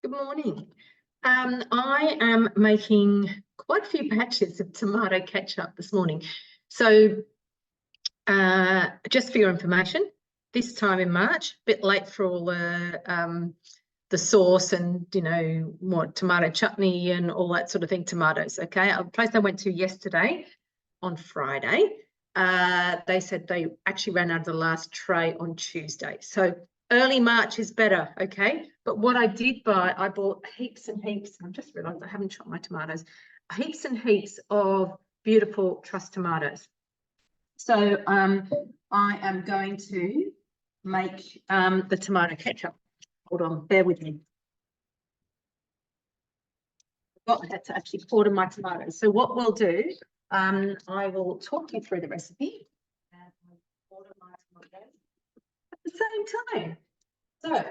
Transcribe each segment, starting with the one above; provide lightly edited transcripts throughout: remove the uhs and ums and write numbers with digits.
Good morning. I am making quite a few batches of tomato ketchup this morning. So just for your information, this time in March, a bit late for all the sauce and, you know, what tomato chutney and all that sort of thing, tomatoes, okay? A place I went to yesterday on Friday, they said they actually ran out of the last tray on Tuesday. So early March is better, okay? But what I did buy, I bought heaps and heaps. I've just realised I haven't chopped my tomatoes. Heaps and heaps of beautiful truss tomatoes. So I am going to make the tomato ketchup. Hold on, bear with me. I had to actually quarter my tomatoes. So what we'll do, I will talk you through the recipe and quarter my tomatoes at the same time. So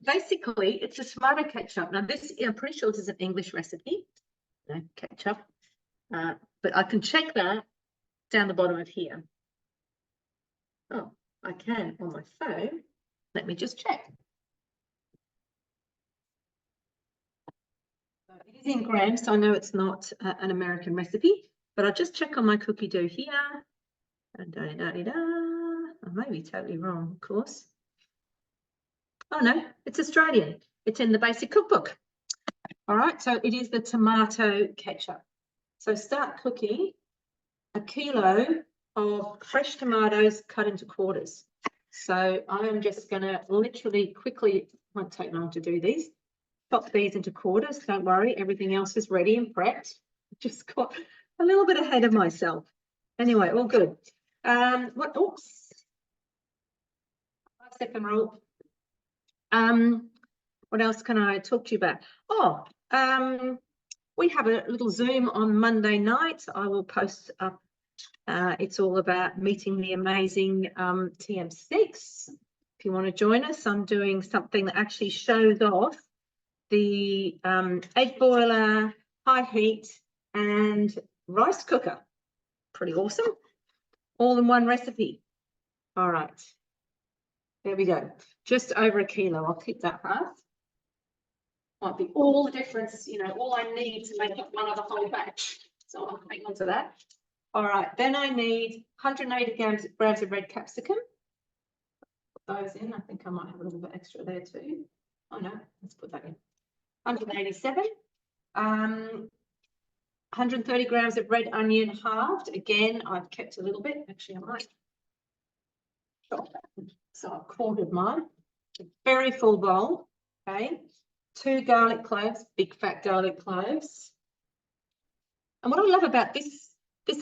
basically, it's a tomato ketchup. Now, this, I'm pretty sure this is an English recipe, no, ketchup, but I can check that down the bottom of here. Oh, I can on my phone. Let me just check. So it is in grams, so I know it's not an American recipe, but I'll just check on my cookie dough here. And I may be totally wrong, of course. Oh no, it's Australian. It's in the basic cookbook. All right, so it is the tomato ketchup. So start cooking a kilo of fresh tomatoes cut into quarters. So I'm just going to literally quickly, won't take long to do these, chop these into quarters. Don't worry, everything else is ready and prepped. Just got a little bit ahead of myself. Anyway, all good. Oops. 5-second rule. What else can I talk to you about? Oh, we have a little Zoom on Monday night. I will post up. It's all about meeting the amazing TM6. If you want to join us, I'm doing something that actually shows off the egg boiler, high heat, and rice cooker. Pretty awesome. All in one recipe. All right. There we go. Just over a kilo. I'll keep that half. Might be all the difference, you know, all I need to make up one other whole batch. So I'll hang on to that. All right, then I need 180 grams of red capsicum. Put those in. I think I might have a little bit extra there too. Oh no, let's put that in. 187. 130 grams of red onion halved. Again, I've kept a little bit. Actually, I might chop that. So I've quartered mine. A very full bowl. Okay. 2 garlic cloves, big fat garlic cloves. And what I love about this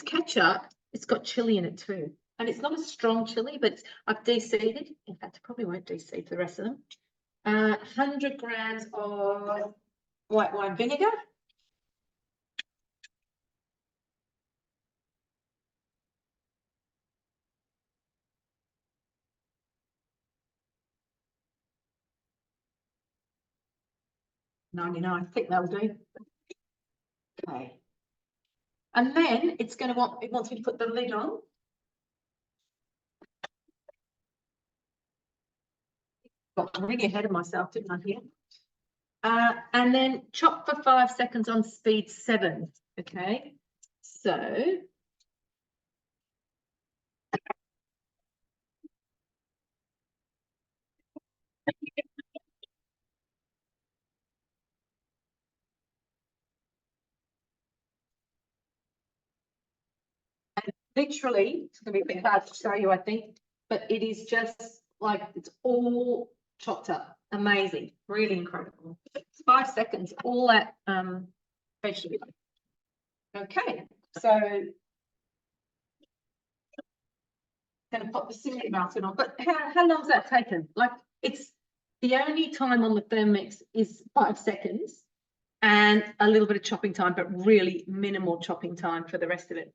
ketchup, it's got chilli in it too. And it's not a strong chilli, but I've de-seeded. In fact, I probably won't de-seed the rest of them. 100 grams of white wine vinegar. $99, I think that'll do. Okay. And then it's going to it wants me to put the lid on. Got really ahead of myself, didn't I here? And then chop for 5 seconds on speed 7. Okay. So literally, it's going to be a bit hard to show you, I think, but it is just like it's all chopped up. Amazing, really incredible. 5 seconds, all that vegetable. Okay, so I'm going to pop the cinnamon mountain on. But how long has that taken? Like, it's the only time on the Thermomix is 5 seconds and a little bit of chopping time, but really minimal chopping time for the rest of it.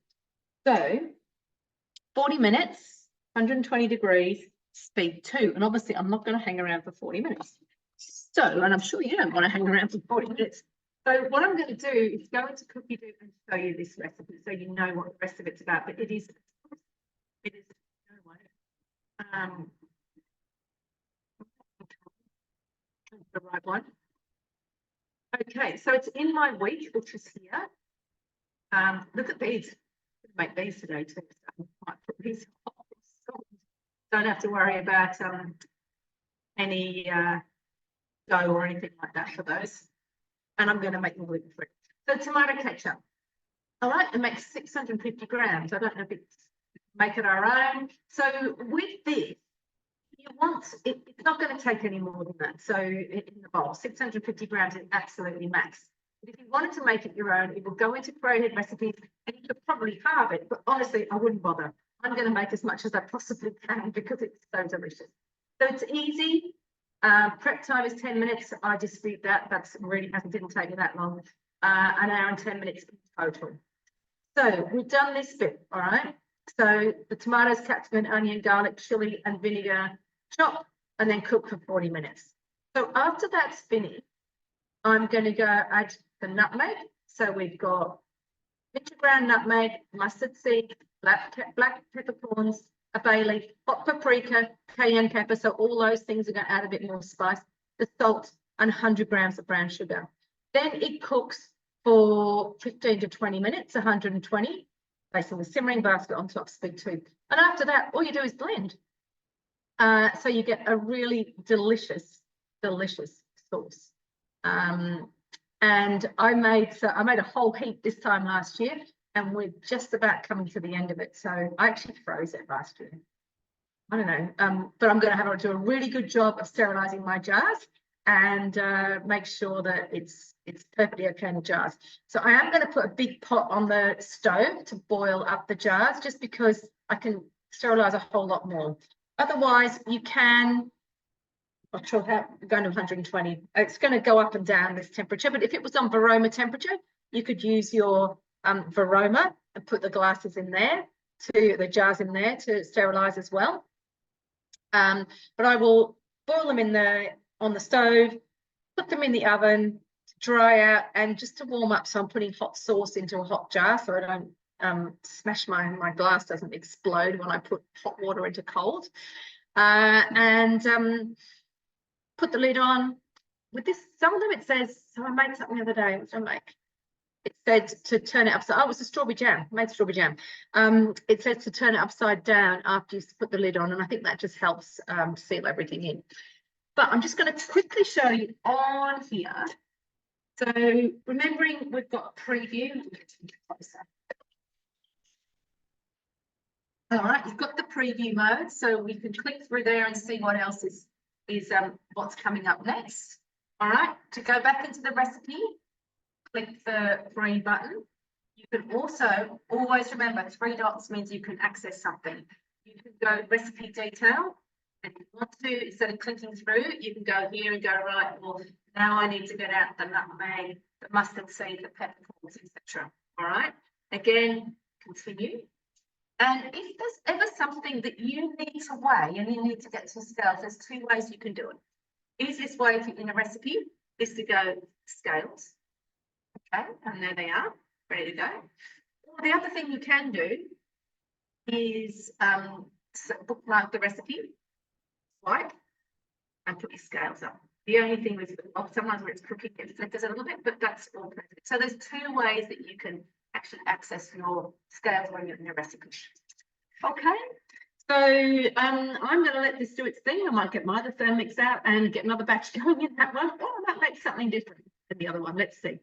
So 40 minutes, 120 degrees, speed 2. And obviously, I'm not going to hang around for 40 minutes. So, and I'm sure you don't want to hang around for 40 minutes. So what I'm going to do is go into Cookie Dough and show you this recipe so you know what the rest of it's about. But it is the right one. Okay, so it's in my week, which is here. Look at these. Make these today too. So I might put these on. Don't have to worry about any dough or anything like that for those. And I'm going to make them gluten-free. So tomato ketchup. All right, it makes 650 grams. I don't know if it's make it our own. So with this, you want it's not going to take any more than that. So in the bowl, 650 grams is absolutely max. But if you wanted to make it your own, it will go into Crowhead recipes and you could probably halve it. But honestly, I wouldn't bother. I'm going to make as much as I possibly can because it's so delicious. So it's easy. Prep time is 10 minutes. I dispute that. That's really didn't take me that long. An hour and 10 minutes in total. So we've done this bit, all right? So the tomatoes, capsicum, onion, garlic, chili, and vinegar, chop, and then cook for 40 minutes. So after that's finished, I'm going to go add the nutmeg. So we've got bitter ground nutmeg, mustard seed, black peppercorns, a bay leaf, hot paprika, cayenne pepper. So all those things are going to add a bit more spice, the salt, and 100 grams of brown sugar. Then it cooks for 15 to 20 minutes, 120, placing the simmering basket on top, speed 2. And after that, all you do is blend. So you get a really delicious sauce. And I made a whole heap this time last year, and we're just about coming to the end of it. So I actually froze it last year. I don't know, but I'm going to have to do a really good job of sterilizing my jars and make sure that it's perfectly okay in the jars. So I am going to put a big pot on the stove to boil up the jars, just because I can sterilize a whole lot more. Otherwise, you can, not sure how, going to 120. It's going to go up and down this temperature, but if it was on Varoma temperature, you could use your Varoma and put the glasses in there, the jars in there to sterilize as well. But I will boil them on the stove, put them in the oven to dry out and just to warm up. So I'm putting hot sauce into a hot jar so I don't smash my glass doesn't explode when I put hot water into cold. And put the lid on. With this, some of them it says, so I made something the other day, which I make. It said to turn it upside. Oh, it was a strawberry jam. I made strawberry jam. It says to turn it upside down after you put the lid on, and I think that just helps seal everything in. But I'm just going to quickly show you on here. So remembering we've got preview. All right, you've got the preview mode, so we can click through there and see what else is what's coming up next. All right, to go back into the recipe, click the green button. You can also always remember 3 dots means you can access something. You can go recipe detail, and if you want to, instead of clicking through, you can go here and go, right, well, now I need to get out the nutmeg, the mustard seed, the peppercorns, etc. All right, again, continue. And if there's ever something that you need to weigh and you need to get to scales, there's 2 ways you can do it. Easiest way in a recipe is to go scales. Okay, and there they are, ready to go. Or the other thing you can do is bookmark the recipe, swipe, and put your scales up. The only thing is, sometimes when it's cooking, it flickers a little bit, but that's all perfect. So there's 2 ways that you can actually access your scales when you're in your recipe. Okay, so I'm going to let this do its thing. I might get my other Thermomix out and get another batch going in that one. Oh, that makes something different than the other one. Let's see.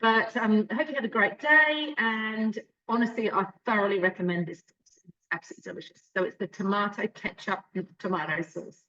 But I hope you had a great day, and honestly, I thoroughly recommend this. It's absolutely delicious. So it's the tomato ketchup and tomato sauce.